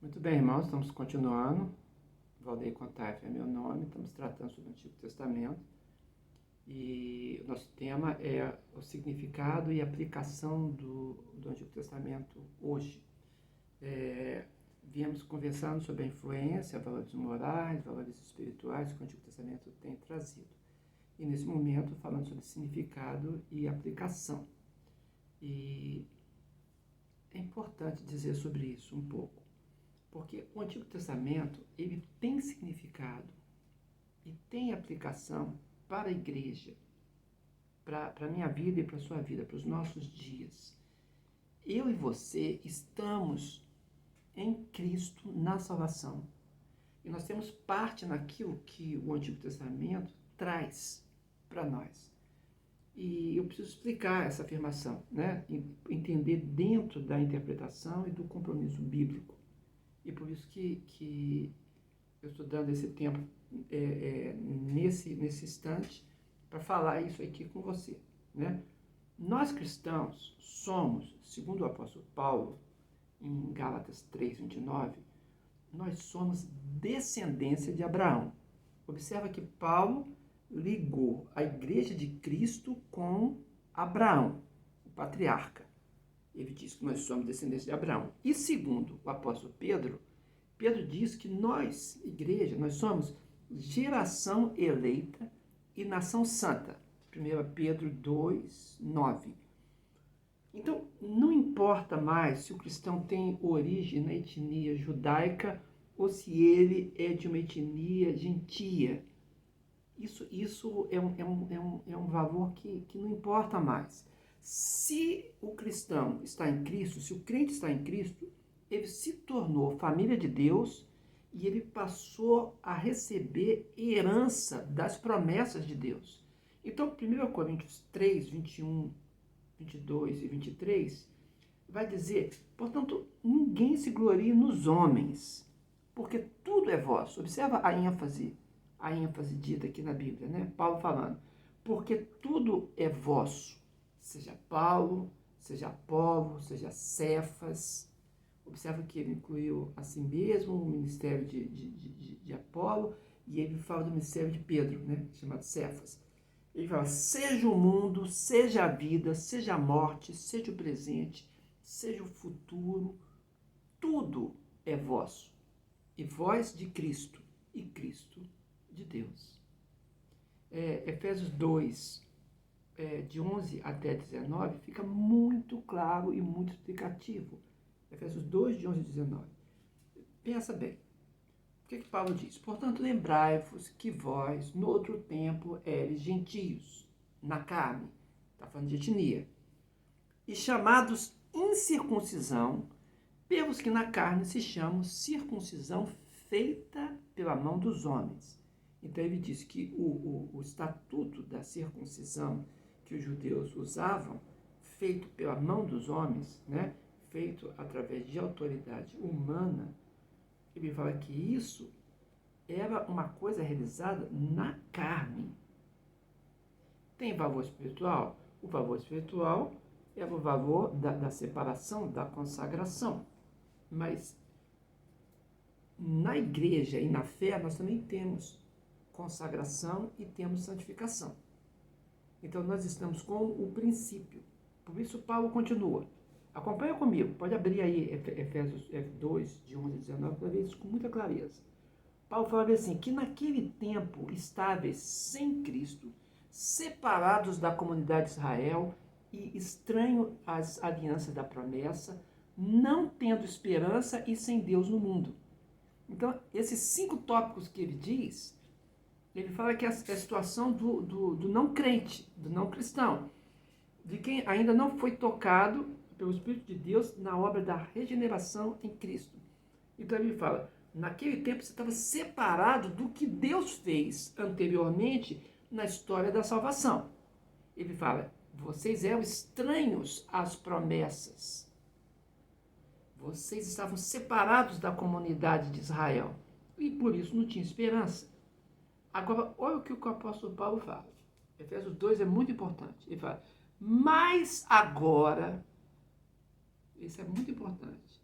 Muito bem, irmãos, estamos continuando. Valdeir Contaif é meu nome, estamos tratando sobre o Antigo Testamento e o nosso tema é o significado e aplicação do Antigo Testamento hoje. Viemos conversando sobre a influência, valores morais, valores espirituais que o Antigo Testamento tem trazido. E nesse momento falando sobre significado e aplicação. E é importante dizer sobre isso um pouco. Porque o Antigo Testamento, ele tem significado e tem aplicação para a igreja, para a minha vida e para a sua vida, para os nossos dias. Eu e você estamos em Cristo na salvação. E nós temos parte naquilo que o Antigo Testamento traz para nós. E eu preciso explicar essa afirmação, né? Entender dentro da interpretação e do compromisso bíblico. E por isso que eu estou dando esse tempo nesse instante para falar isso aqui com você. Né? Nós cristãos somos, segundo o apóstolo Paulo, em Gálatas 3:29, nós somos descendência de Abraão. Observa que Paulo ligou a igreja de Cristo com Abraão, o patriarca. Ele diz que nós somos descendentes de Abraão. E segundo o apóstolo Pedro, Pedro diz que nós, igreja, nós somos geração eleita e nação santa. 1 Pedro 2:9. Então, não importa mais se o cristão tem origem na etnia judaica ou se ele é de uma etnia gentia. Isso é um valor que não importa mais. Se o cristão está em Cristo, se o crente está em Cristo, ele se tornou família de Deus e ele passou a receber herança das promessas de Deus. Então, 1 Coríntios 3:21, 22 e 23, vai dizer, portanto, ninguém se glorie nos homens, porque tudo é vosso. Observa a ênfase dita aqui na Bíblia, né? Paulo falando, porque tudo é vosso, seja Paulo, seja Apolo, seja Cefas. Observa que ele incluiu a si mesmo o ministério de Apolo e ele fala do ministério de Pedro, né? Chamado Cefas. Ele fala, seja o mundo, seja a vida, seja a morte, seja o presente, seja o futuro, tudo é vosso, e vós de Cristo, e Cristo de Deus. Efésios 2, de 11 até 19, fica muito claro e muito explicativo. Efésios 2, de 11 a 19. Pensa bem. O que Paulo diz? Portanto, lembrai-vos que vós, no outro tempo, eres gentios, na carne, está falando de etnia, e chamados incircuncisão, pelos que na carne se chamam circuncisão feita pela mão dos homens. Então ele diz que o estatuto da circuncisão que os judeus usavam, feito pela mão dos homens, né, feito através de autoridade humana, ele fala que isso era uma coisa realizada na carne. Tem valor espiritual? O valor espiritual é o valor da separação, da consagração. Mas na igreja e na fé nós também temos consagração e temos santificação. Então nós estamos com o princípio. Por isso Paulo continua. Acompanha comigo, pode abrir aí Efésios 2, de 11 a 19, para ver isso com muita clareza. Paulo fala assim, que naquele tempo estáveis sem Cristo, separados da comunidade de Israel e estranho às alianças da promessa, não tendo esperança e sem Deus no mundo. Então, esses 5 tópicos que ele diz, ele fala que é a situação do não crente, do não cristão, de quem ainda não foi tocado pelo Espírito de Deus na obra da regeneração em Cristo. Então ele fala, naquele tempo você estava separado do que Deus fez anteriormente na história da salvação. Ele fala, vocês eram estranhos às promessas. Vocês estavam separados da comunidade de Israel e por isso não tinha esperança. Agora, olha o que o apóstolo Paulo fala. Efésios 2 é muito importante. Ele fala, mas agora, isso é muito importante,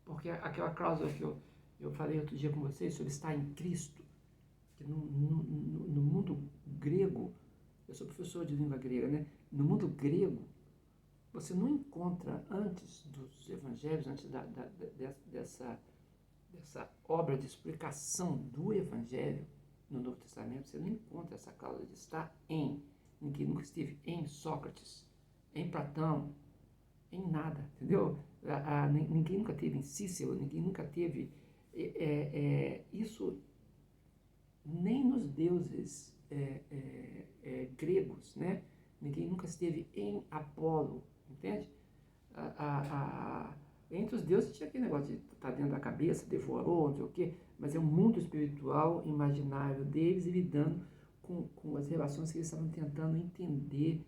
Porque aquela cláusula que eu falei outro dia com vocês sobre estar em Cristo, que no mundo grego, eu sou professor de língua grega, né? No mundo grego, você não encontra antes dos evangelhos, antes dessa obra de explicação do evangelho no Novo Testamento, você não encontra essa cláusula de estar em. Ninguém nunca esteve em Sócrates, em Platão, em nada, entendeu? Ninguém nunca teve em Cícero, ninguém nunca teve isso nem nos deuses gregos, né? Ninguém nunca esteve em Apolo, entende? Entre os deuses tinha aquele negócio de estar dentro da cabeça, devorou, não sei o quê, mas é um mundo espiritual imaginável deles e lidando com as relações que eles estavam tentando entender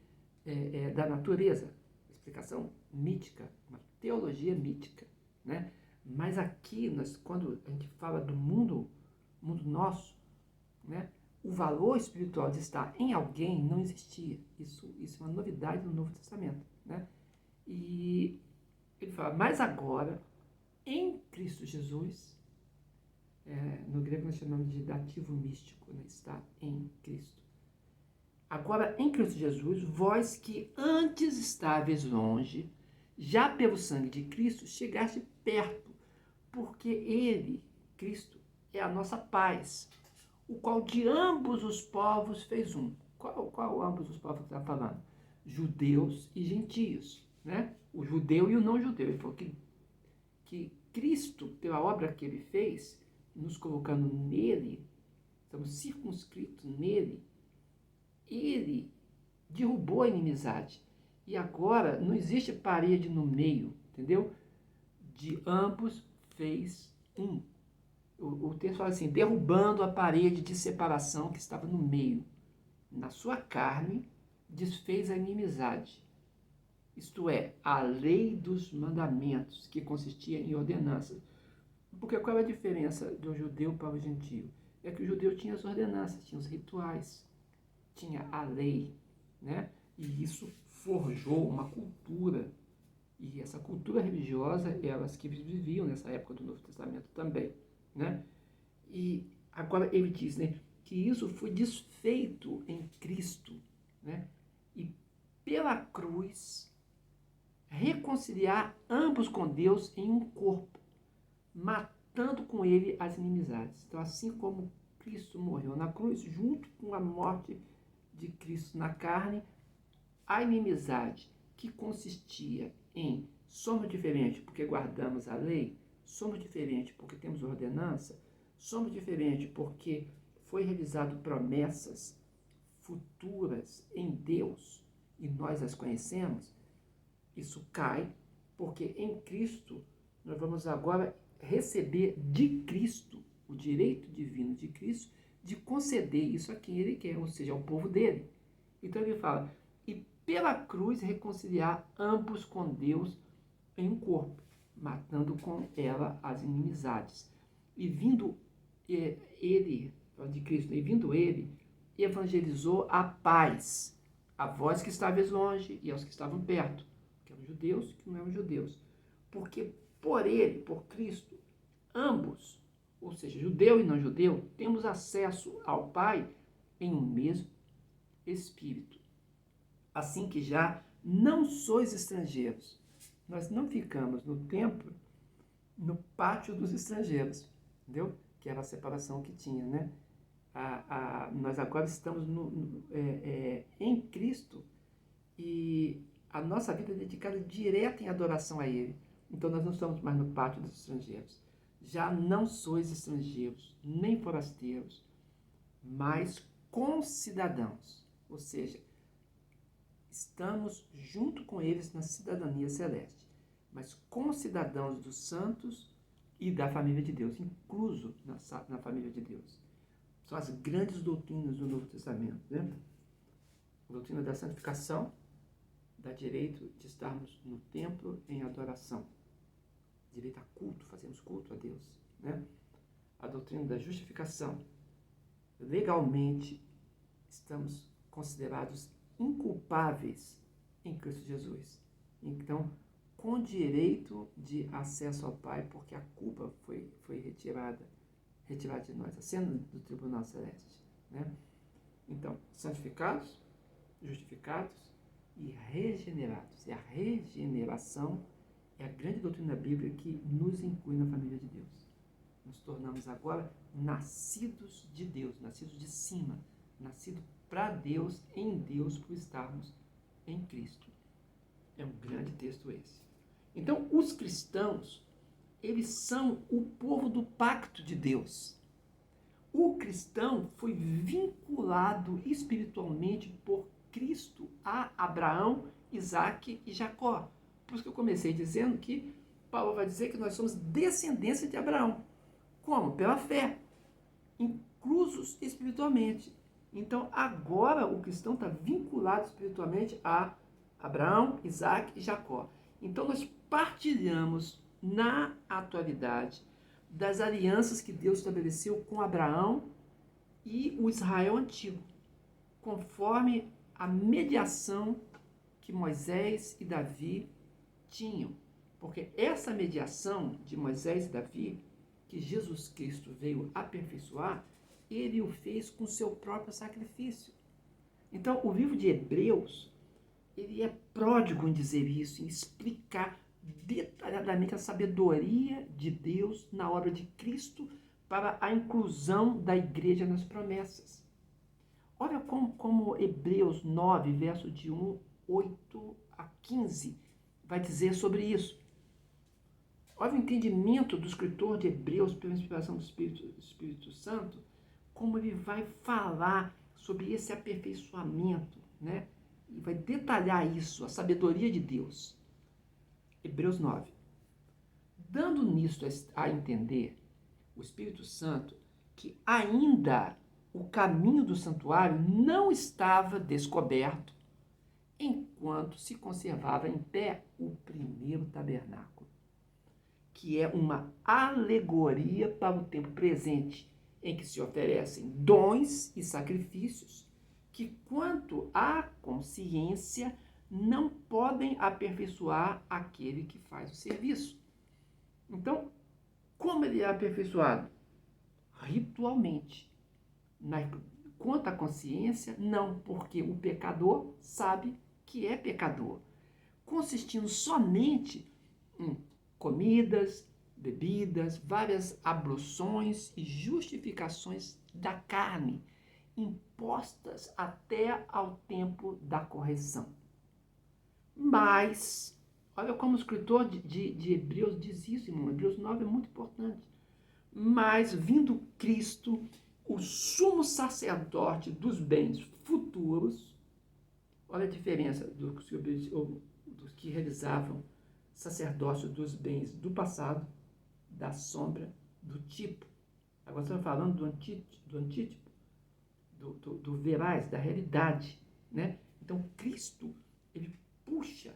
da natureza. Explicação mítica, uma teologia mítica, né? Mas aqui, quando a gente fala do mundo nosso, né? O valor espiritual de estar em alguém não existia. Isso é uma novidade no Novo Testamento, né? E ele fala, mas agora, em Cristo Jesus, no grego nós chamamos de dativo místico, né? Está em Cristo. Agora, em Cristo Jesus, vós que antes estáveis longe, já pelo sangue de Cristo, chegaste perto, porque Ele, Cristo, é a nossa paz, o qual de ambos os povos fez um. Qual ambos os povos que está falando? Judeus e gentios, né? O judeu e o não judeu. Ele falou que Cristo, pela obra que ele fez, nos colocando nele, estamos circunscritos nele, ele derrubou a inimizade. E agora não existe parede no meio, entendeu? De ambos fez um. O texto fala assim, derrubando a parede de separação que estava no meio. Na sua carne, desfez a inimizade. Isto é, a lei dos mandamentos, que consistia em ordenanças. Porque qual é a diferença do judeu para o gentio? É que o judeu tinha as ordenanças, tinha os rituais, tinha a lei, né? E isso forjou uma cultura. E essa cultura religiosa, elas que viviam nessa época do Novo Testamento também, né? E agora ele diz, né, que isso foi desfeito em Cristo, né? E pela cruz reconciliar ambos com Deus em um corpo, matando com ele as inimizades. Então, assim como Cristo morreu na cruz, junto com a morte de Cristo na carne, a inimizade que consistia em somos diferentes porque guardamos a lei, somos diferentes porque temos ordenança, somos diferentes porque foi realizado promessas futuras em Deus e nós as conhecemos, isso cai porque em Cristo nós vamos agora receber de Cristo, o direito divino de Cristo, de conceder isso a quem ele quer, ou seja, ao povo dele. Então ele fala, e pela cruz reconciliar ambos com Deus em um corpo, matando com ela as inimizades. E vindo ele, de Cristo, e vindo ele, evangelizou a paz a vós que estáveis longe e aos que estavam perto, que eram judeus e que não eram judeus. Porque por ele, por Cristo, ambos, ou seja, judeu e não judeu, temos acesso ao Pai em um mesmo Espírito. Assim que já não sois estrangeiros. Nós não ficamos no templo, no pátio dos estrangeiros, entendeu? Que era a separação que tinha, né? Nós agora estamos em Cristo e a nossa vida é dedicada direta em adoração a Ele. Então nós não estamos mais no pátio dos estrangeiros. Já não sois estrangeiros, nem forasteiros, mas concidadãos. Ou seja, estamos junto com eles na cidadania celeste, mas concidadãos dos santos e da família de Deus, incluso na família de Deus. São as grandes doutrinas do Novo Testamento, né? A doutrina da santificação dá direito de estarmos no templo em adoração, direito a culto, fazemos culto a Deus, né? A doutrina da justificação, legalmente estamos considerados inculpáveis em Cristo Jesus. Então, com direito de acesso ao Pai, porque a culpa foi retirada de nós, a cena do tribunal celeste, né? Então, santificados, justificados e regenerados. E a regeneração é a grande doutrina bíblica que nos inclui na família de Deus. Nos tornamos agora nascidos de Deus, nascidos de cima, nascidos para Deus, em Deus, por estarmos em Cristo. É um grande texto esse. Então, os cristãos, eles são o povo do pacto de Deus. O cristão foi vinculado espiritualmente por Cristo a Abraão, Isaque e Jacó. Por isso que eu comecei dizendo que Paulo vai dizer que nós somos descendência de Abraão. Como? Pela fé, inclusos espiritualmente. Então, agora o cristão está vinculado espiritualmente a Abraão, Isaque e Jacó. Então, nós partilhamos na atualidade das alianças que Deus estabeleceu com Abraão e o Israel antigo, conforme a mediação que Moisés e Davi tinham. Porque essa mediação de Moisés e Davi, que Jesus Cristo veio aperfeiçoar, ele o fez com seu próprio sacrifício. Então, o livro de Hebreus, ele é pródigo em dizer isso, em explicar detalhadamente a sabedoria de Deus na obra de Cristo para a inclusão da igreja nas promessas. Olha como Hebreus 9, verso de 8 a 15, vai dizer sobre isso. Olha o entendimento do escritor de Hebreus pela inspiração do Espírito Santo, como ele vai falar sobre esse aperfeiçoamento, né? E vai detalhar isso, a sabedoria de Deus. Hebreus 9. Dando nisto a entender, o Espírito Santo, que ainda o caminho do santuário não estava descoberto, enquanto se conservava em pé o primeiro tabernáculo, que é uma alegoria para o tempo presente, em que se oferecem dons e sacrifícios que, quanto à consciência, não podem aperfeiçoar aquele que faz o serviço. Então, como ele é aperfeiçoado? Ritualmente. Quanto à consciência, não, porque o pecador sabe que é pecador, consistindo somente em comidas, bebidas, várias abluções e justificações da carne, impostas até ao tempo da correção. Mas, olha como o escritor de Hebreus diz isso, irmão. Hebreus 9 é muito importante. Mas, vindo Cristo, o sumo sacerdote dos bens futuros, olha a diferença dos que realizavam sacerdócio dos bens do passado, da sombra, do tipo. Agora estamos falando do antítipo, do veraz, da realidade, né? Então, Cristo, ele puxa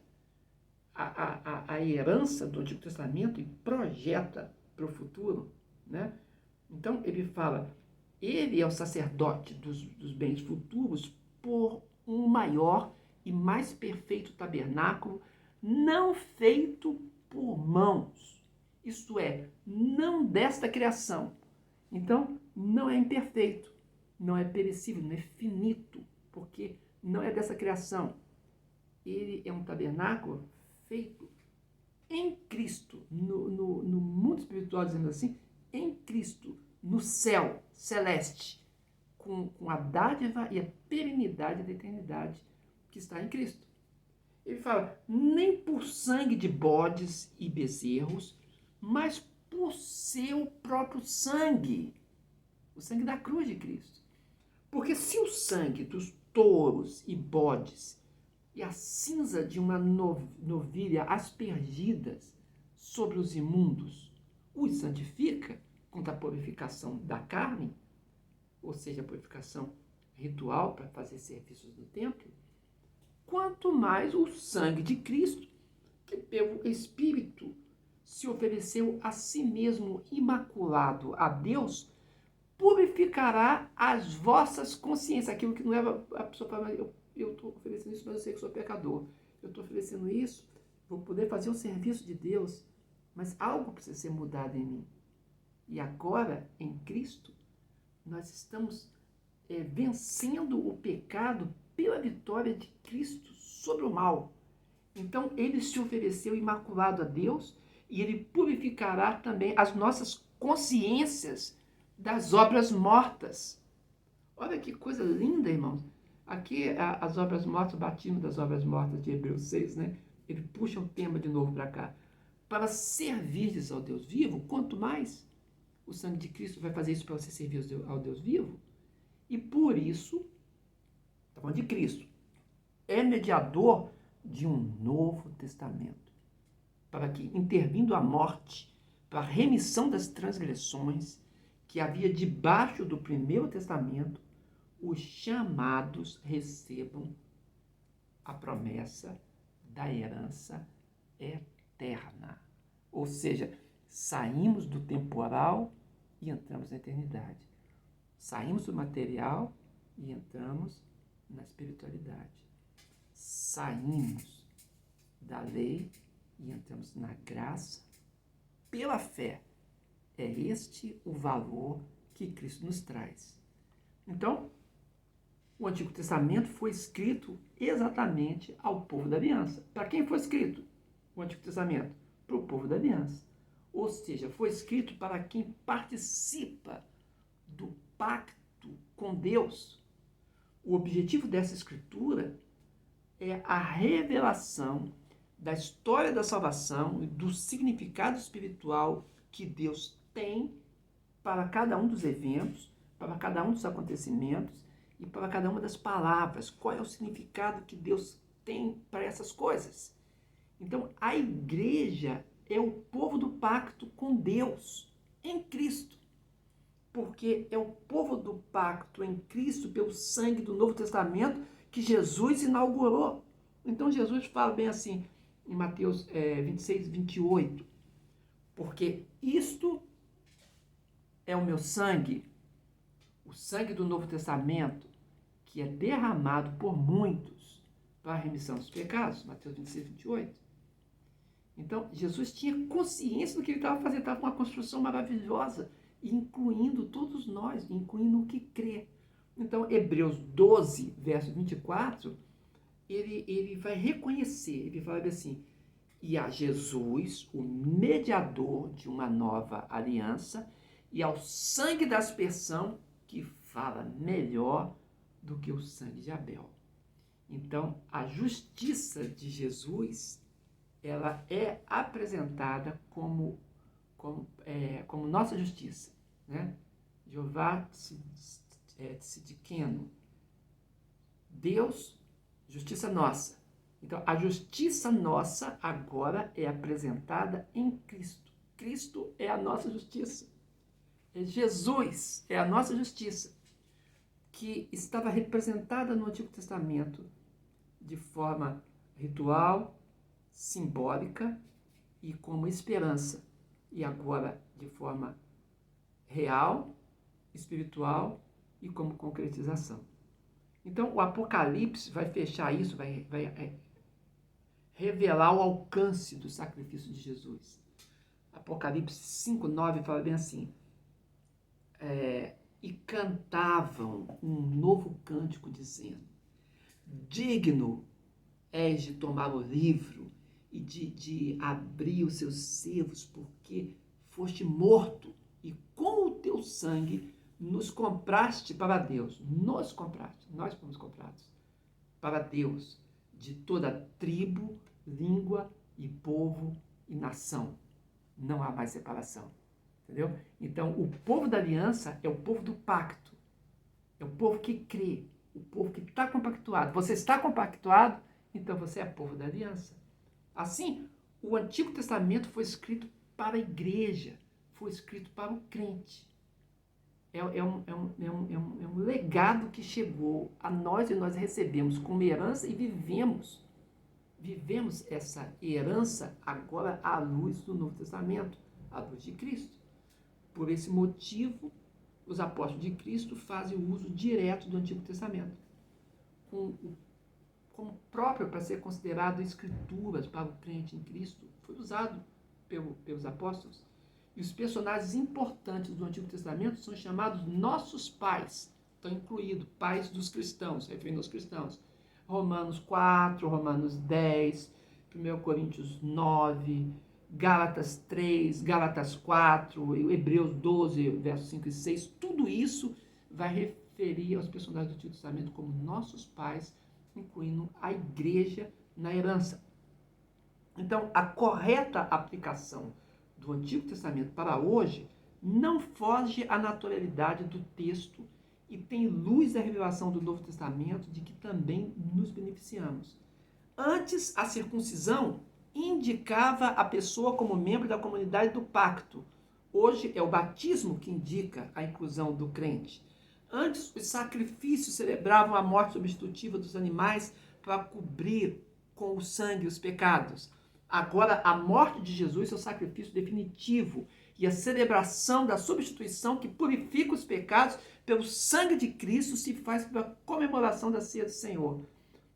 a herança do Antigo Testamento e projeta para o futuro, né? Então, ele fala, ele é o sacerdote dos bens futuros por um maior e mais perfeito tabernáculo, não feito por mãos, isto é, não desta criação. Então, não é imperfeito, não é perecível, não é finito, porque não é dessa criação. Ele é um tabernáculo feito em Cristo, no mundo espiritual, dizendo assim, em Cristo, no céu celeste, com a dádiva e a perenidade da eternidade que está em Cristo. Ele fala, nem por sangue de bodes e bezerros, mas por seu próprio sangue, o sangue da cruz de Cristo. Porque se o sangue dos touros e bodes e a cinza de uma novilha aspergidas sobre os imundos os santifica, contra a purificação da carne, ou seja, a purificação ritual para fazer serviços do templo, quanto mais o sangue de Cristo, que pelo Espírito se ofereceu a si mesmo imaculado a Deus, purificará as vossas consciências. Aquilo que não é a pessoa fala, eu estou oferecendo isso, mas eu sei que sou pecador. Eu estou oferecendo isso vou poder fazer o serviço de Deus, mas algo precisa ser mudado em mim. E agora, em Cristo, nós estamos vencendo o pecado pela vitória de Cristo sobre o mal. Então, ele se ofereceu imaculado a Deus e ele purificará também as nossas consciências das obras mortas. Olha que coisa linda, irmãos. Aqui, as obras mortas, o batismo das obras mortas de Hebreus 6, né? Ele puxa o tema de novo para cá. Para servirdes ao Deus vivo, quanto mais o sangue de Cristo vai fazer isso para você servir ao Deus vivo. E por isso, está falando de Cristo, é mediador de um novo testamento, para que, intervindo a morte, para a remissão das transgressões que havia debaixo do primeiro testamento, os chamados recebam a promessa da herança eterna. Ou seja, saímos do temporal e entramos na eternidade. Saímos do material e entramos na espiritualidade. Saímos da lei e entramos na graça pela fé. É este o valor que Cristo nos traz. Então, o Antigo Testamento foi escrito exatamente ao povo da aliança. Para quem foi escrito o Antigo Testamento? Para o povo da aliança. Ou seja, foi escrito para quem participa do pacto com Deus. O objetivo dessa escritura é a revelação da história da salvação e do significado espiritual que Deus tem para cada um dos eventos, para cada um dos acontecimentos e para cada uma das palavras. Qual é o significado que Deus tem para essas coisas? Então, a igreja é o povo do pacto com Deus, em Cristo. Porque é o povo do pacto em Cristo, pelo sangue do Novo Testamento, que Jesus inaugurou. Então, Jesus fala bem assim, em Mateus 26, 28, porque isto é o meu sangue, o sangue do Novo Testamento, que é derramado por muitos para a remissão dos pecados, Mateus 26, 28. Então, Jesus tinha consciência do que ele estava fazendo, estava com uma construção maravilhosa, incluindo todos nós, incluindo o que crê. Então, Hebreus 12, verso 24, ele vai reconhecer, ele fala assim, e a Jesus, o mediador de uma nova aliança, e ao sangue da aspersão, que fala melhor do que o sangue de Abel. Então, a justiça de Jesus, ela é apresentada como nossa justiça, né? Jeová Tsidkenu. Deus, justiça nossa. Então, a justiça nossa agora é apresentada em Cristo. Cristo é a nossa justiça. Jesus é a nossa justiça, que estava representada no Antigo Testamento de forma ritual, simbólica e como esperança. E agora de forma real, espiritual e como concretização. Então, o Apocalipse vai fechar isso, vai revelar o alcance do sacrifício de Jesus. Apocalipse 5:9 fala bem assim, e cantavam um novo cântico dizendo, digno és de tomar o livro e de abrir os seus selos, porque foste morto e com o teu sangue nos compraste para Deus. Nos compraste, nós fomos comprados para Deus, de toda tribo, língua e povo e nação. Não há mais separação, entendeu? Então, o povo da aliança é o povo do pacto, é o povo que crê, o povo que está compactuado. Você está compactuado, então você é povo da aliança. Assim, o Antigo Testamento foi escrito para a igreja, foi escrito para o crente. É um legado que chegou a nós e nós recebemos como herança e vivemos essa herança agora à luz do Novo Testamento, à luz de Cristo. Por esse motivo, os apóstolos de Cristo fazem o uso direto do Antigo Testamento. Com como próprio para ser considerado escrituras para o crente em Cristo, foi usado pelos apóstolos. E os personagens importantes do Antigo Testamento são chamados nossos pais. Estão incluídos pais dos cristãos, referindo aos cristãos. Romanos 4, Romanos 10, 1 Coríntios 9, Gálatas 3, Gálatas 4, Hebreus 12, versos 5 e 6. Tudo isso vai referir aos personagens do Antigo Testamento como nossos pais, incluindo a igreja na herança. Então, a correta aplicação do Antigo Testamento para hoje não foge à naturalidade do texto e tem luz da revelação do Novo Testamento de que também nos beneficiamos. Antes, a circuncisão indicava a pessoa como membro da comunidade do pacto. Hoje é o batismo que indica a inclusão do crente. Antes, os sacrifícios celebravam a morte substitutiva dos animais para cobrir com o sangue os pecados. Agora, a morte de Jesus é o sacrifício definitivo e a celebração da substituição que purifica os pecados pelo sangue de Cristo se faz pela comemoração da ceia do Senhor.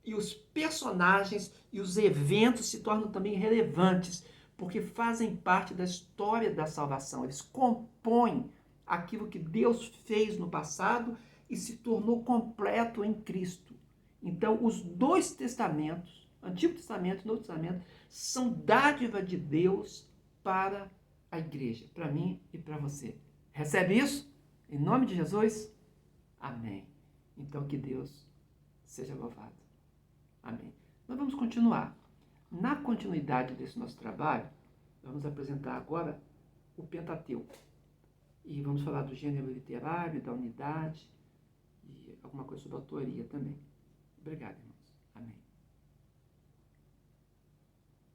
E os personagens e os eventos se tornam também relevantes, porque fazem parte da história da salvação. Eles compõem aquilo que Deus fez no passado e se tornou completo em Cristo. Então, os dois testamentos, Antigo Testamento e Novo Testamento, são dádiva de Deus para a igreja, para mim e para você. Recebe isso? Em nome de Jesus? Amém. Então, que Deus seja louvado. Amém. Nós vamos continuar. Na continuidade desse nosso trabalho, vamos apresentar agora o Pentateuco. E vamos falar do gênero literário, da unidade e alguma coisa sobre autoria também. Obrigado, irmão.